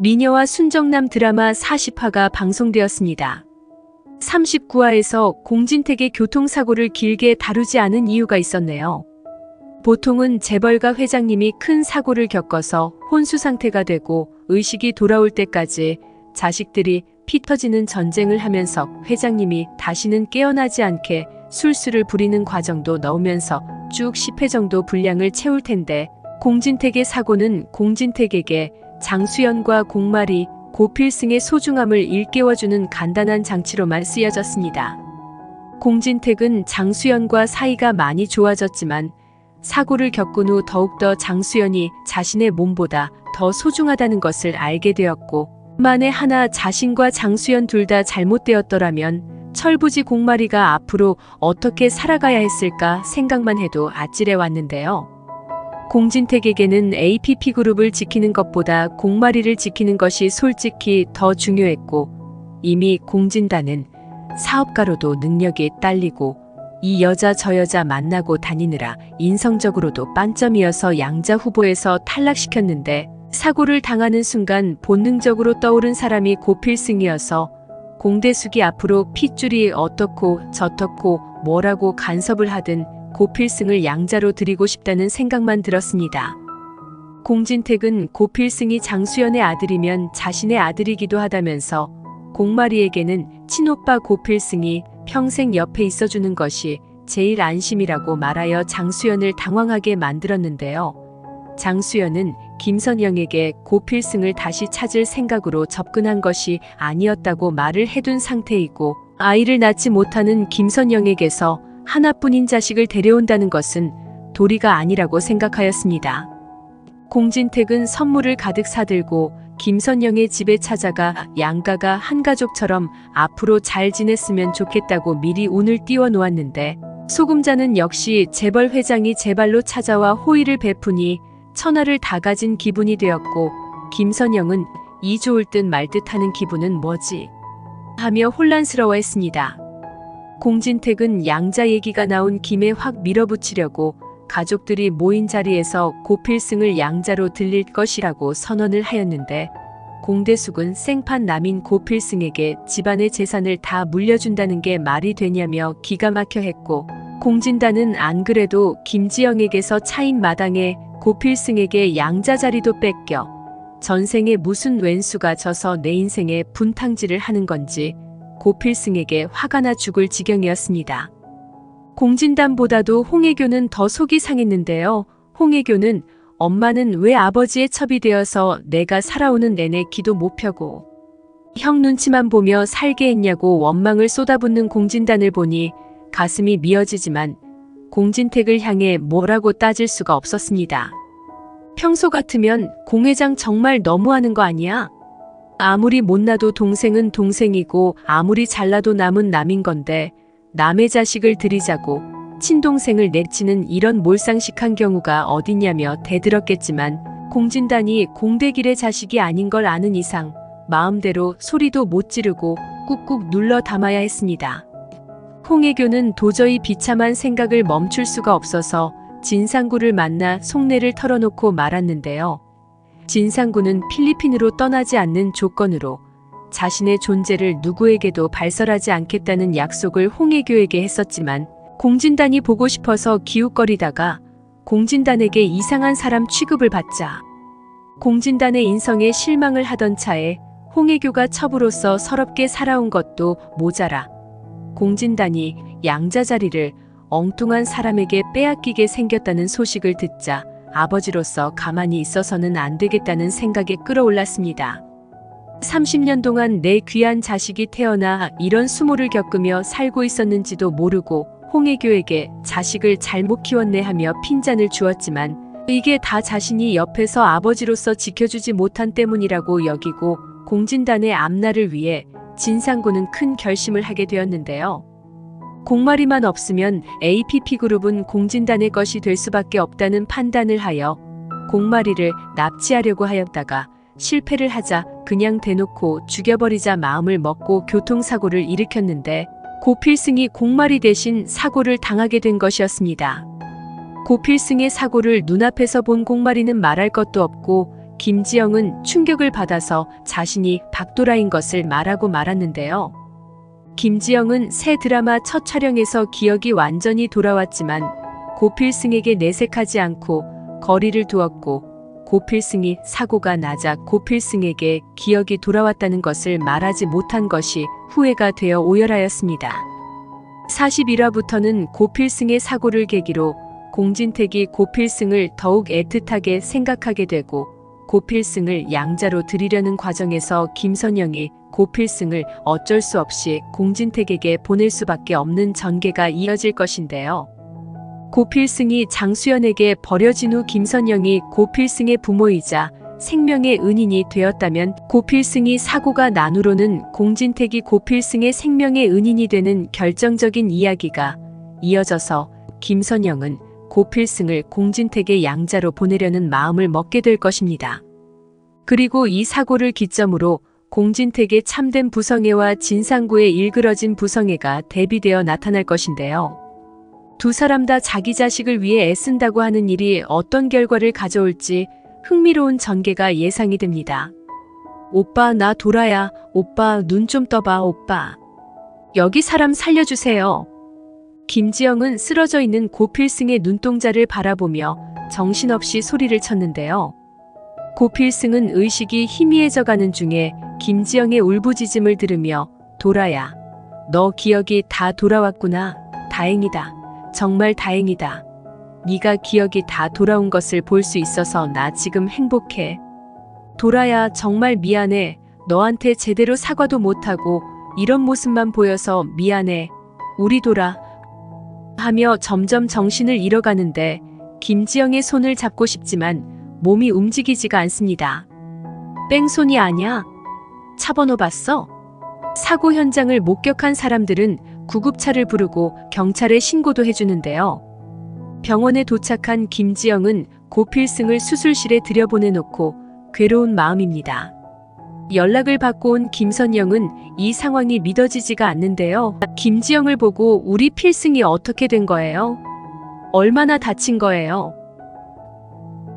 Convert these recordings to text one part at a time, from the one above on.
미녀와 순정남 드라마 40화가 방송되었습니다. 39화에서 공진택의 교통사고를 길게 다루지 않은 이유가 있었네요. 보통은 재벌가 회장님이 큰 사고를 겪어서 혼수 상태가 되고 의식이 돌아올 때까지 자식들이 피 터지는 전쟁을 하면서 회장님이 다시는 깨어나지 않게 술수를 부리는 과정도 넣으면서 쭉 10회 정도 분량을 채울 텐데, 공진택의 사고는 공진택에게 장수연과 공마리, 고필승의 소중함을 일깨워주는 간단한 장치로만 쓰여졌습니다. 공진택은 장수연과 사이가 많이 좋아졌지만 사고를 겪은 후 더욱더 장수연이 자신의 몸보다 더 소중하다는 것을 알게 되었고, 만에 하나 자신과 장수연 둘 다 잘못되었더라면 철부지 공마리가 앞으로 어떻게 살아가야 했을까 생각만 해도 아찔해 왔는데요. 공진택에게는 APP그룹을 지키는 것보다 공마리를 지키는 것이 솔직히 더 중요했고, 이미 공진단은 사업가로도 능력이 딸리고 이 여자 저 여자 만나고 다니느라 인성적으로도 빵점이어서 양자 후보에서 탈락시켰는데, 사고를 당하는 순간 본능적으로 떠오른 사람이 고필승이어서 공대숙이 앞으로 핏줄이 어떻고 저떻고 뭐라고 간섭을 하든 고필승을 양자로 드리고 싶다는 생각만 들었습니다. 공진택은 고필승이 장수연의 아들이면 자신의 아들이기도 하다면서 공마리에게는 친오빠 고필승이 평생 옆에 있어주는 것이 제일 안심이라고 말하여 장수연을 당황하게 만들었는데요. 장수연은 김선영에게 고필승을 다시 찾을 생각으로 접근한 것이 아니었다고 말을 해둔 상태이고, 아이를 낳지 못하는 김선영에게서 하나뿐인 자식을 데려온다는 것은 도리가 아니라고 생각하였습니다. 공진택은 선물을 가득 사들고 김선영의 집에 찾아가 양가가 한 가족처럼 앞으로 잘 지냈으면 좋겠다고 미리 운을 띄워 놓았는데, 소금자는 역시 재벌 회장이 제 발로 찾아와 호의를 베푸니 천하를 다 가진 기분이 되었고, 김선영은 이 좋을 듯 말 듯하는 기분은 뭐지? 하며 혼란스러워했습니다. 공진택은 양자 얘기가 나온 김에 확 밀어붙이려고 가족들이 모인 자리에서 고필승을 양자로 들릴 것이라고 선언을 하였는데, 공대숙은 생판 남인 고필승에게 집안의 재산을 다 물려준다는 게 말이 되냐며 기가 막혀 했고, 공진단은 안 그래도 김지영에게서 차인 마당에 고필승에게 양자 자리도 뺏겨 전생에 무슨 왼수가 져서 내 인생에 분탕질을 하는 건지 고필승에게 화가 나 죽을 지경이었습니다. 공진단보다도 홍혜교는 더 속이 상했는데요. 홍혜교는 엄마는 왜 아버지의 첩이 되어서 내가 살아오는 내내 기도 못 펴고 형 눈치만 보며 살게 했냐고 원망을 쏟아붓는 공진단을 보니 가슴이 미어지지만 공진택을 향해 뭐라고 따질 수가 없었습니다. 평소 같으면 공 회장 정말 너무하는 거 아니야? 아무리 못나도 동생은 동생이고 아무리 잘나도 남은 남인 건데 남의 자식을 들이자고 친동생을 내치는 이런 몰상식한 경우가 어딨냐며 대들었겠지만, 공진단이 공대길의 자식이 아닌 걸 아는 이상 마음대로 소리도 못 지르고 꾹꾹 눌러 담아야 했습니다. 홍혜교는 도저히 비참한 생각을 멈출 수가 없어서 진상구를 만나 속내를 털어놓고 말았는데요. 진상구는 필리핀으로 떠나지 않는 조건으로 자신의 존재를 누구에게도 발설하지 않겠다는 약속을 홍혜교에게 했었지만, 공진단이 보고 싶어서 기웃거리다가 공진단에게 이상한 사람 취급을 받자 공진단의 인성에 실망을 하던 차에 홍혜교가 첩으로서 서럽게 살아온 것도 모자라 공진단이 양자 자리를 엉뚱한 사람에게 빼앗기게 생겼다는 소식을 듣자 아버지로서 가만히 있어서는 안 되겠다는 생각에 끌어올랐습니다. 30년 동안 내 귀한 자식이 태어나 이런 수모를 겪으며 살고 있었는지도 모르고 홍혜교에게 자식을 잘못 키웠네 하며 핀잔을 주었지만, 이게 다 자신이 옆에서 아버지로서 지켜주지 못한 때문이라고 여기고 공진단의 앞날을 위해 진상구는 큰 결심을 하게 되었는데요. 공마리만 없으면 APP그룹은 공진단의 것이 될 수밖에 없다는 판단을 하여 공마리를 납치하려고 하였다가 실패를 하자 그냥 대놓고 죽여버리자 마음을 먹고 교통사고를 일으켰는데, 고필승이 공마리 대신 사고를 당하게 된 것이었습니다. 고필승의 사고를 눈앞에서 본 공마리는 말할 것도 없고 김지영은 충격을 받아서 자신이 박도라인 것을 말하고 말았는데요. 김지영은 새 드라마 첫 촬영에서 기억이 완전히 돌아왔지만 고필승에게 내색하지 않고 거리를 두었고, 고필승이 사고가 나자 고필승에게 기억이 돌아왔다는 것을 말하지 못한 것이 후회가 되어 오열하였습니다. 41화부터는 고필승의 사고를 계기로 공진택이 고필승을 더욱 애틋하게 생각하게 되고, 고필승을 양자로 들이려는 과정에서 김선영이 고필승을 어쩔 수 없이 공진택에게 보낼 수밖에 없는 전개가 이어질 것인데요. 고필승이 장수연에게 버려진 후 김선영이 고필승의 부모이자 생명의 은인이 되었다면, 고필승이 사고가 난 후로는 공진택이 고필승의 생명의 은인이 되는 결정적인 이야기가 이어져서 김선영은 고필승을 공진택의 양자로 보내려는 마음을 먹게 될 것입니다. 그리고 이 사고를 기점으로 공진택의 참된 부성애와 진상구의 일그러진 부성애가 대비되어 나타날 것인데요. 두 사람 다 자기 자식을 위해 애쓴다고 하는 일이 어떤 결과를 가져올지 흥미로운 전개가 예상이 됩니다. 오빠, 나 돌아야. 오빠, 눈 좀 떠봐. 오빠, 여기 사람 살려주세요. 김지영은 쓰러져 있는 고필승의 눈동자를 바라보며 정신없이 소리를 쳤는데요. 고필승은 의식이 희미해져 가는 중에 김지영의 울부짖음을 들으며, 도라야, 너 기억이 다 돌아왔구나. 다행이다. 정말 다행이다. 네가 기억이 다 돌아온 것을 볼 수 있어서 나 지금 행복해. 도라야, 정말 미안해. 너한테 제대로 사과도 못하고 이런 모습만 보여서 미안해. 우리 도라. 하며 점점 정신을 잃어가는데 김지영의 손을 잡고 싶지만 몸이 움직이지가 않습니다. 뺑소니 아냐? 차 번호 봤어? 사고 현장을 목격한 사람들은 구급차를 부르고 경찰에 신고도 해주는데요. 병원에 도착한 김지영은 고필승을 수술실에 들여보내놓고 괴로운 마음입니다. 연락을 받고 온 김선영은 이 상황이 믿어지지가 않는데요. 김지영을 보고 우리 필승이 어떻게 된 거예요? 얼마나 다친 거예요?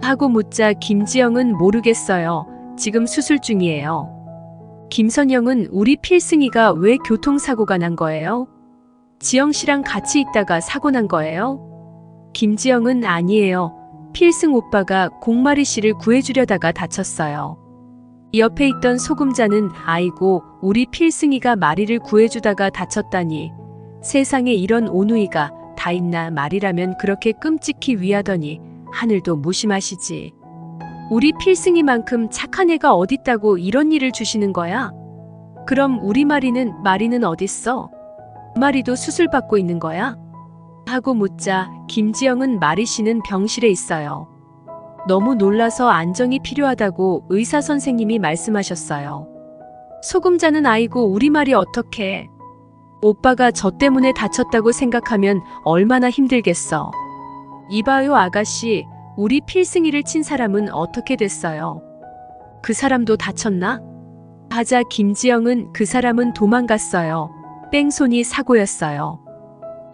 하고 묻자 김지영은 모르겠어요. 지금 수술 중이에요. 김선영은 우리 필승이가 왜 교통사고가 난 거예요? 지영 씨랑 같이 있다가 사고 난 거예요? 김지영은 아니에요. 필승 오빠가 공마리 씨를 구해주려다가 다쳤어요. 옆에 있던 소금자는 아이고, 우리 필승이가 마리를 구해주다가 다쳤다니. 세상에 이런 온우이가 다 있나. 말이라면 그렇게 끔찍히 위하더니 하늘도 무심하시지. 우리 필승이만큼 착한 애가 어딨다고 이런 일을 주시는 거야? 그럼 우리 마리는 어딨어? 마리도 수술 받고 있는 거야? 하고 묻자 김지영은 마리 씨는 병실에 있어요. 너무 놀라서 안정이 필요하다고 의사 선생님이 말씀하셨어요. 소금자는 아이고, 우리 말이 어떡해. 오빠가 저 때문에 다쳤다고 생각하면 얼마나 힘들겠어. 이봐요 아가씨, 우리 필승이를 친 사람은 어떻게 됐어요? 그 사람도 다쳤나? 하자 김지영은 그 사람은 도망갔어요. 뺑소니 사고였어요.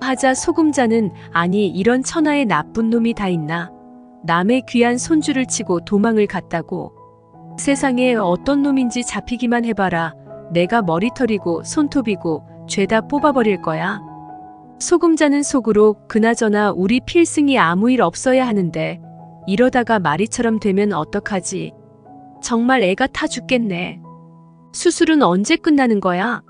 하자 소금자는 아니, 이런 천하의 나쁜 놈이 다 있나. 남의 귀한 손주를 치고 도망을 갔다고. 세상에 어떤 놈인지 잡히기만 해봐라. 내가 머리털이고 손톱이고 죄다 뽑아버릴 거야. 소금자는 속으로 그나저나 우리 필승이 아무 일 없어야 하는데 이러다가 마리처럼 되면 어떡하지. 정말 애가 타 죽겠네. 수술은 언제 끝나는 거야?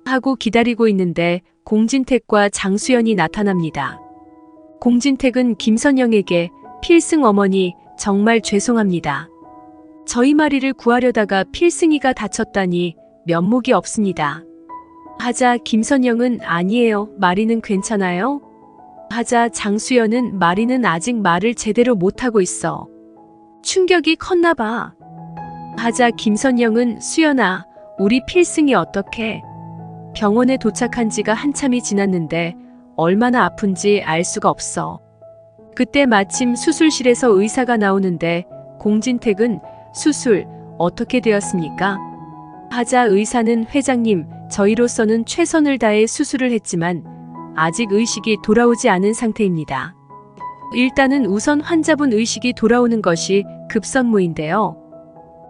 하고 기다리고 있는데 공진택과 장수연이 나타납니다. 공진택은 김선영에게 필승 어머니, 정말 죄송합니다. 저희 마리를 구하려다가 필승이가 다쳤다니 면목이 없습니다. 하자 김선영은 아니에요. 마리는 괜찮아요? 하자 장수연은 마리는 아직 말을 제대로 못하고 있어. 충격이 컸나 봐. 하자 김선영은 수연아, 우리 필승이 어떡해? 병원에 도착한 지가 한참이 지났는데 얼마나 아픈지 알 수가 없어. 그때 마침 수술실에서 의사가 나오는데 공진택은 수술 어떻게 되었습니까? 하자 의사는 회장님, 저희로서는 최선을 다해 수술을 했지만 아직 의식이 돌아오지 않은 상태입니다. 일단은 우선 환자분 의식이 돌아오는 것이 급선무인데요.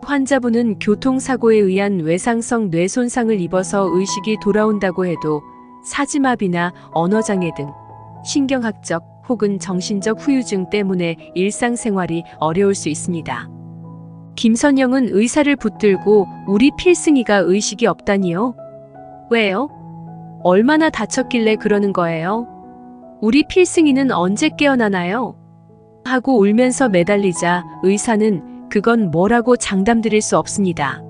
환자분은 교통사고에 의한 외상성 뇌손상을 입어서 의식이 돌아온다고 해도 사지마비나 언어장애 등 신경학적 혹은 정신적 후유증 때문에 일상생활이 어려울 수 있습니다. 김선영은 의사를 붙들고 우리 필승이가 의식이 없다니요? 왜요? 얼마나 다쳤길래 그러는 거예요? 우리 필승이는 언제 깨어나나요? 하고 울면서 매달리자 의사는 그건 뭐라고 장담드릴 수 없습니다.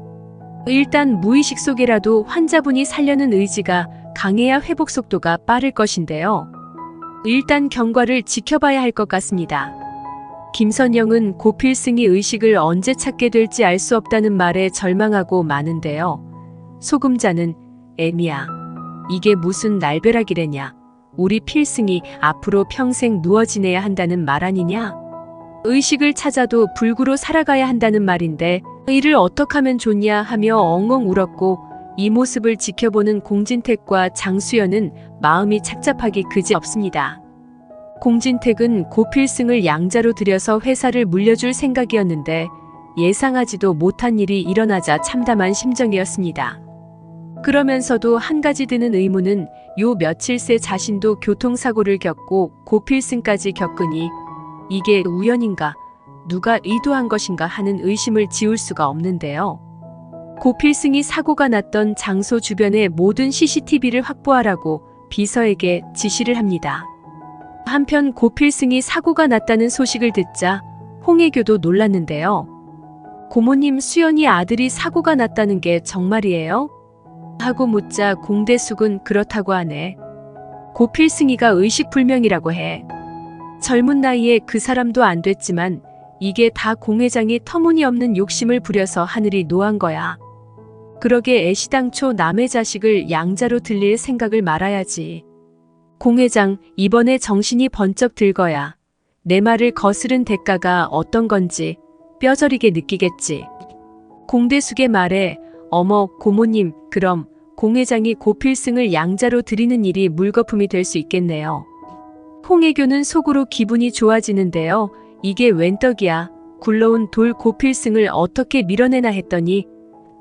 일단 무의식 속에라도 환자분이 살려는 의지가 강해야 회복 속도가 빠를 것인데요. 일단 경과를 지켜봐야 할 것 같습니다. 김선영은 고필승이 의식을 언제 찾게 될지 알 수 없다는 말에 절망하고 마는데요. 소금자는 애미야, 이게 무슨 날벼락이래냐. 우리 필승이 앞으로 평생 누워 지내야 한다는 말 아니냐? 의식을 찾아도 불구로 살아가야 한다는 말인데 이를 어떻게 하면 좋냐 하며 엉엉 울었고 이 모습을 지켜보는 공진택과 장수연은 마음이 착잡하기 그지없습니다. 공진택은 고필승을 양자로 들여서 회사를 물려줄 생각이었는데 예상하지도 못한 일이 일어나자 참담한 심정이었습니다. 그러면서도 한 가지 드는 의문은 요 며칠 새 자신도 교통사고를 겪고 고필승까지 겪으니 이게 우연인가, 누가 의도한 것인가 하는 의심을 지울 수가 없는데요. 고필승이 사고가 났던 장소 주변의 모든 CCTV를 확보하라고 비서에게 지시를 합니다. 한편 고필승이 사고가 났다는 소식을 듣자 홍혜교도 놀랐는데요. 고모님, 수연이 아들이 사고가 났다는 게 정말이에요? 하고 묻자 공대숙은 그렇다고 하네. 고필승이가 의식불명이라고 해. 젊은 나이에 그 사람도 안 됐지만 이게 다 공 회장이 터무니없는 욕심을 부려서 하늘이 노한 거야. 그러게 애시당초 남의 자식을 양자로 들릴 생각을 말아야지. 공 회장, 이번에 정신이 번쩍 들거야. 내 말을 거스른 대가가 어떤 건지 뼈저리게 느끼겠지. 공대숙의 말에 어머 고모님, 그럼 공 회장이 고필승을 양자로 들이는 일이 물거품이 될 수 있겠네요. 홍혜교는 속으로 기분이 좋아지는데요. 이게 웬 떡이야. 굴러온 돌 고필승을 어떻게 밀어내나 했더니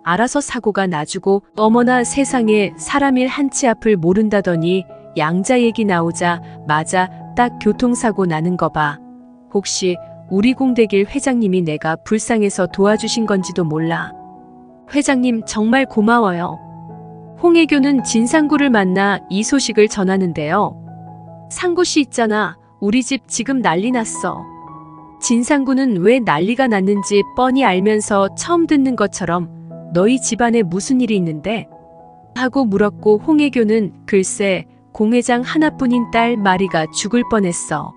알아서 사고가 나주고 어머나 세상에 사람 일 한 치 앞을 모른다더니 양자 얘기 나오자 맞아, 딱 교통사고 나는 거 봐. 혹시 우리 공대길 회장님이 내가 불쌍해서 도와주신 건지도 몰라. 회장님 정말 고마워요. 홍혜교는 진상구를 만나 이 소식을 전하는데요. 상구씨 있잖아. 우리 집 지금 난리 났어. 진상구는 왜 난리가 났는지 뻔히 알면서 처음 듣는 것처럼 너희 집안에 무슨 일이 있는데? 하고 물었고 홍혜교는 글쎄 공 회장 하나뿐인 딸 마리가 죽을 뻔했어.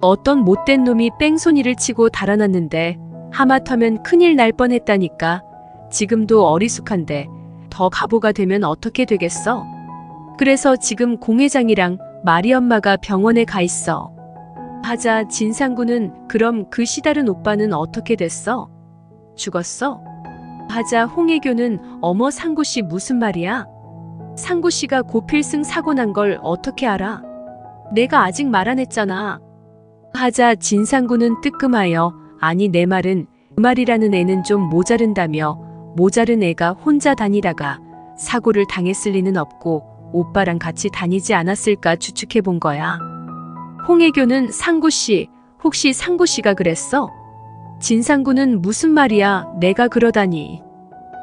어떤 못된 놈이 뺑소니를 치고 달아났는데 하마터면 큰일 날 뻔했다니까. 지금도 어리숙한데 더 바보가 되면 어떻게 되겠어? 그래서 지금 공 회장이랑 마리 엄마가 병원에 가 있어. 하자 진상구는 그럼 그 시다른 오빠는 어떻게 됐어? 죽었어? 하자 홍혜교는 어머 상구씨 무슨 말이야? 상구씨가 고필승 사고 난 걸 어떻게 알아? 내가 아직 말 안 했잖아. 하자 진상구는 뜨끔하여 아니 내 말은 그 말이라는 애는 좀 모자른다며 모자른 애가 혼자 다니다가 사고를 당했을 리는 없고 오빠랑 같이 다니지 않았을까 추측해 본 거야. 홍혜교는 상구씨, 혹시 상구씨가 그랬어? 진상구는 무슨 말이야, 내가 그러다니.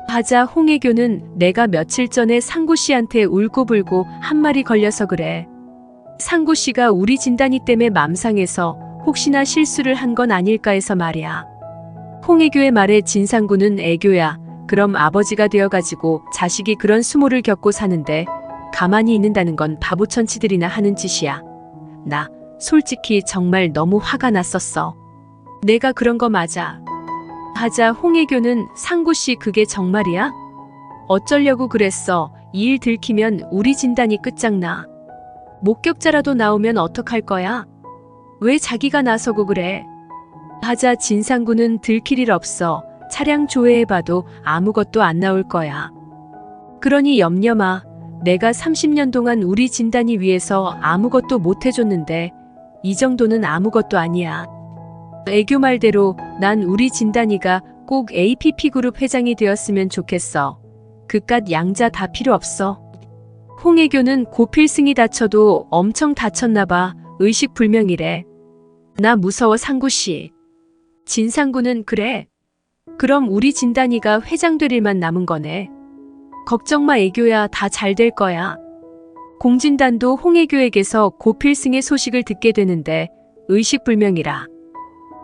하자 홍혜교는 내가 며칠 전에 상구씨한테 울고불고 한 말이 걸려서 그래. 상구씨가 우리 진단이 때문에 맘상해서 혹시나 실수를 한 건 아닐까 해서 말이야. 홍혜교의 말에 진상구는 애교야. 그럼 아버지가 되어가지고 자식이 그런 수모를 겪고 사는데 가만히 있는다는 건 바보천치들이나 하는 짓이야. 나 솔직히 정말 너무 화가 났었어. 내가 그런 거 맞아. 하자 홍혜교는 상구씨 그게 정말이야? 어쩌려고 그랬어. 이 일 들키면 우리 진단이 끝장나. 목격자라도 나오면 어떡할 거야? 왜 자기가 나서고 그래? 하자 진상구는 들킬 일 없어. 차량 조회해봐도 아무것도 안 나올 거야. 그러니 염려마. 내가 30년 동안 우리 진단이 위해서 아무것도 못 해줬는데 이 정도는 아무것도 아니야. 애교 말대로 난 우리 진단이가 꼭 APP그룹 회장이 되었으면 좋겠어. 그깟 양자 다 필요 없어. 홍혜교는 고필승이 다쳐도 엄청 다쳤나 봐. 의식불명이래. 나 무서워 상구씨. 진상구는 그래. 그럼 우리 진단이가 회장 될 일만 남은 거네. 걱정 마 애교야, 다 잘 될 거야. 공진단도 홍혜교에게서 고필승의 소식을 듣게 되는데 의식불명이라.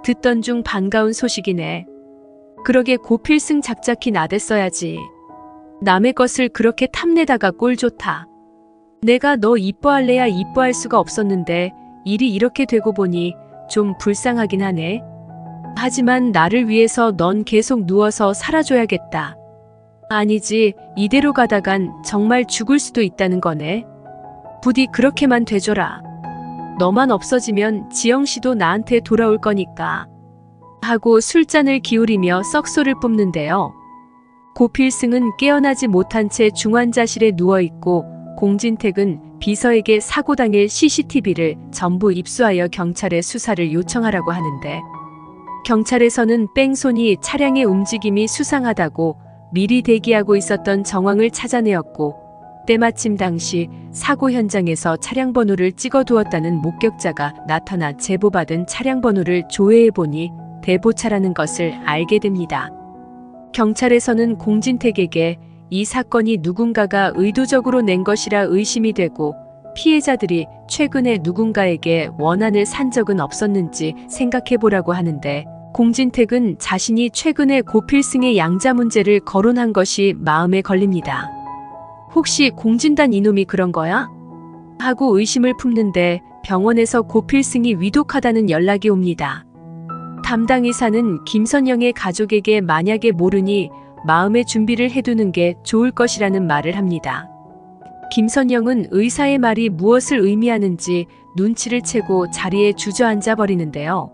듣던 중 반가운 소식이네. 그러게 고필승 작작히 나댔어야지. 남의 것을 그렇게 탐내다가 꼴 좋다. 내가 너 이뻐할래야 이뻐할 수가 없었는데 일이 이렇게 되고 보니 좀 불쌍하긴 하네. 하지만 나를 위해서 넌 계속 누워서 살아줘야겠다. 아니지, 이대로 가다간 정말 죽을 수도 있다는 거네. 부디 그렇게만 돼줘라. 너만 없어지면 지영씨도 나한테 돌아올 거니까. 하고 술잔을 기울이며 썩소를 뿜는데요. 고필승은 깨어나지 못한 채 중환자실에 누워있고 공진택은 비서에게 사고 당일 CCTV를 전부 입수하여 경찰에 수사를 요청하라고 하는데 경찰에서는 뺑소니 차량의 움직임이 수상하다고 미리 대기하고 있었던 정황을 찾아내었고 때마침 당시 사고 현장에서 차량 번호를 찍어두었다는 목격자가 나타나 제보받은 차량 번호를 조회해보니 대보차라는 것을 알게 됩니다. 경찰에서는 공진택에게 이 사건이 누군가가 의도적으로 낸 것이라 의심이 되고 피해자들이 최근에 누군가에게 원한을 산 적은 없었는지 생각해보라고 하는데 공진택은 자신이 최근에 고필승의 양자 문제를 거론한 것이 마음에 걸립니다. 혹시 공진단 이놈이 그런 거야? 하고 의심을 품는데 병원에서 고필승이 위독하다는 연락이 옵니다. 담당 의사는 김선영의 가족에게 만약에 모르니 마음의 준비를 해두는 게 좋을 것이라는 말을 합니다. 김선영은 의사의 말이 무엇을 의미하는지 눈치를 채고 자리에 주저앉아 버리는데요.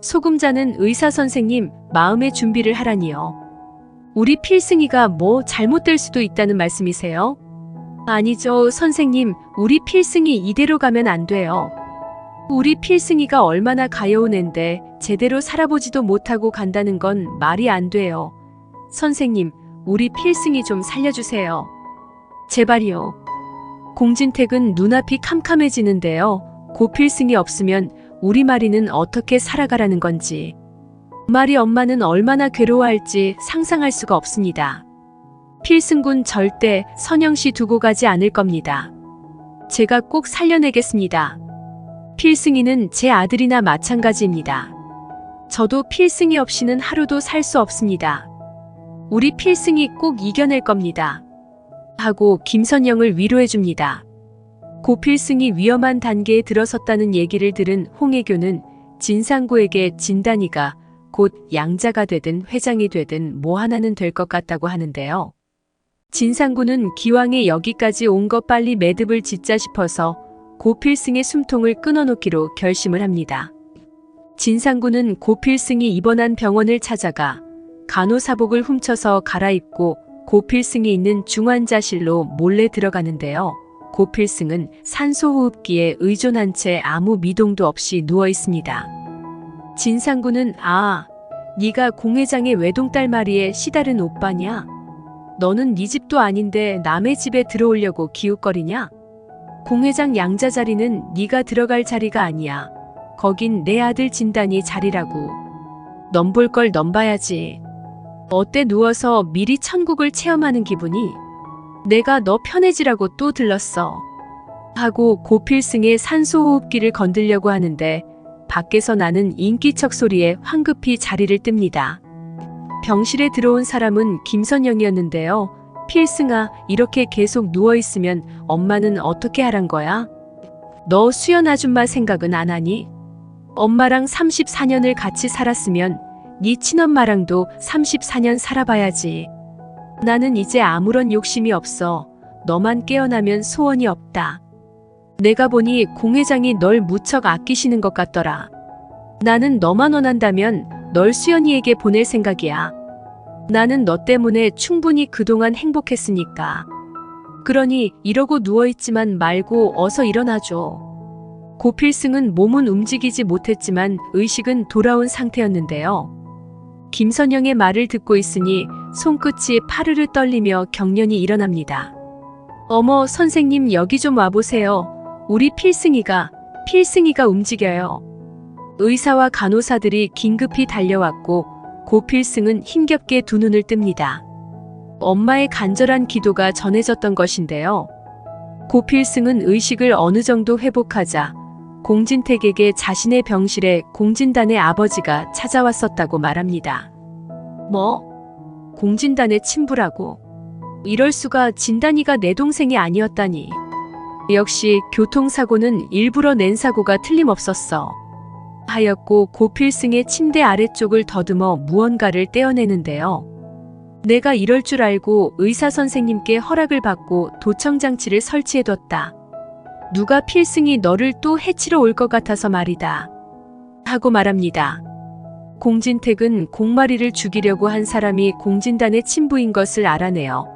소금자는 의사 선생님, 마음의 준비를 하라니요. 우리 필승이가 뭐 잘못될 수도 있다는 말씀이세요? 아니죠, 선생님. 우리 필승이 이대로 가면 안 돼요. 우리 필승이가 얼마나 가여운 앤데 제대로 살아보지도 못하고 간다는 건 말이 안 돼요. 선생님, 우리 필승이 좀 살려주세요. 제발이요. 공진택은 눈앞이 캄캄해지는데요. 고필승이 없으면 우리 마리는 어떻게 살아가라는 건지. 마리 엄마는 얼마나 괴로워할지 상상할 수가 없습니다. 필승군 절대 선영씨 두고 가지 않을 겁니다. 제가 꼭 살려내겠습니다. 필승이는 제 아들이나 마찬가지입니다. 저도 필승이 없이는 하루도 살 수 없습니다. 우리 필승이 꼭 이겨낼 겁니다. 하고 김선영을 위로해줍니다. 고필승이 위험한 단계에 들어섰다는 얘기를 들은 홍혜교는 진상구에게 진단이가 곧 양자가 되든 회장이 되든 뭐 하나는 될 것 같다고 하는데요. 진상구는 기왕에 여기까지 온 거 빨리 매듭을 짓자 싶어서 고필승의 숨통을 끊어놓기로 결심을 합니다. 진상구는 고필승이 입원한 병원을 찾아가 간호사복을 훔쳐서 갈아입고 고필승이 있는 중환자실로 몰래 들어가는데요. 고필승은 산소호흡기에 의존한 채 아무 미동도 없이 누워 있습니다. 진상구는 네가 공 회장의 외동딸 마리에 시다른 오빠냐? 너는 네 집도 아닌데 남의 집에 들어오려고 기웃거리냐? 공 회장 양자 자리는 네가 들어갈 자리가 아니야. 거긴 내 아들 진단이 자리라고. 넌 볼 걸 넌 봐야지. 어때 누워서 미리 천국을 체험하는 기분이? 내가 너 편해지라고 또 들렀어. 하고 고필승의 산소호흡기를 건들려고 하는데 밖에서 나는 인기척 소리에 황급히 자리를 뜹니다. 병실에 들어온 사람은 김선영이었는데요. 필승아, 이렇게 계속 누워있으면 엄마는 어떻게 하란 거야? 너 수연 아줌마 생각은 안 하니? 엄마랑 34년을 같이 살았으면 네 친엄마랑도 34년 살아봐야지. 나는 이제 아무런 욕심이 없어. 너만 깨어나면 소원이 없다. 내가 보니 공 회장이 널 무척 아끼시는 것 같더라. 나는 너만 원한다면 널 수연이에게 보낼 생각이야. 나는 너 때문에 충분히 그동안 행복했으니까. 그러니 이러고 누워있지만 말고 어서 일어나줘. 고필승은 몸은 움직이지 못했지만 의식은 돌아온 상태였는데요. 김선영의 말을 듣고 있으니 손끝이 파르르 떨리며 경련이 일어납니다. 어머, 선생님 여기 좀 와보세요. 우리 필승이가 움직여요. 의사와 간호사들이 긴급히 달려왔고 고필승은 힘겹게 두 눈을 뜹니다. 엄마의 간절한 기도가 전해졌던 것인데요. 고필승은 의식을 어느 정도 회복하자 공진택에게 자신의 병실에 공진단의 아버지가 찾아왔었다고 말합니다. 뭐? 공진단의 친부라고? 이럴 수가. 진단이가 내 동생이 아니었다니. 역시 교통사고는 일부러 낸 사고가 틀림없었어. 하였고 고필승의 침대 아래쪽을 더듬어 무언가를 떼어내는데요. 내가 이럴 줄 알고 의사 선생님께 허락을 받고 도청장치를 설치해뒀다. 누가 필승이 너를 또 해치러 올 것 같아서 말이다. 하고 말합니다. 공진택은 공마리를 죽이려고 한 사람이 공진단의 친부인 것을 알아내어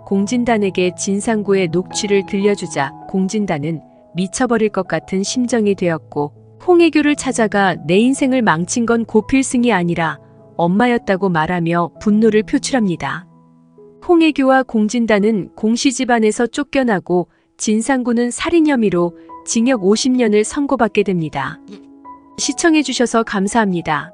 공진단에게 진상구의 녹취를 들려주자 공진단은 미쳐버릴 것 같은 심정이 되었고 홍혜교를 찾아가 내 인생을 망친 건 고필승이 아니라 엄마였다고 말하며 분노를 표출합니다. 홍혜교와 공진단은 공씨 집안에서 쫓겨나고 진상구는 살인 혐의로 징역 50년을 선고받게 됩니다. 시청해주셔서 감사합니다.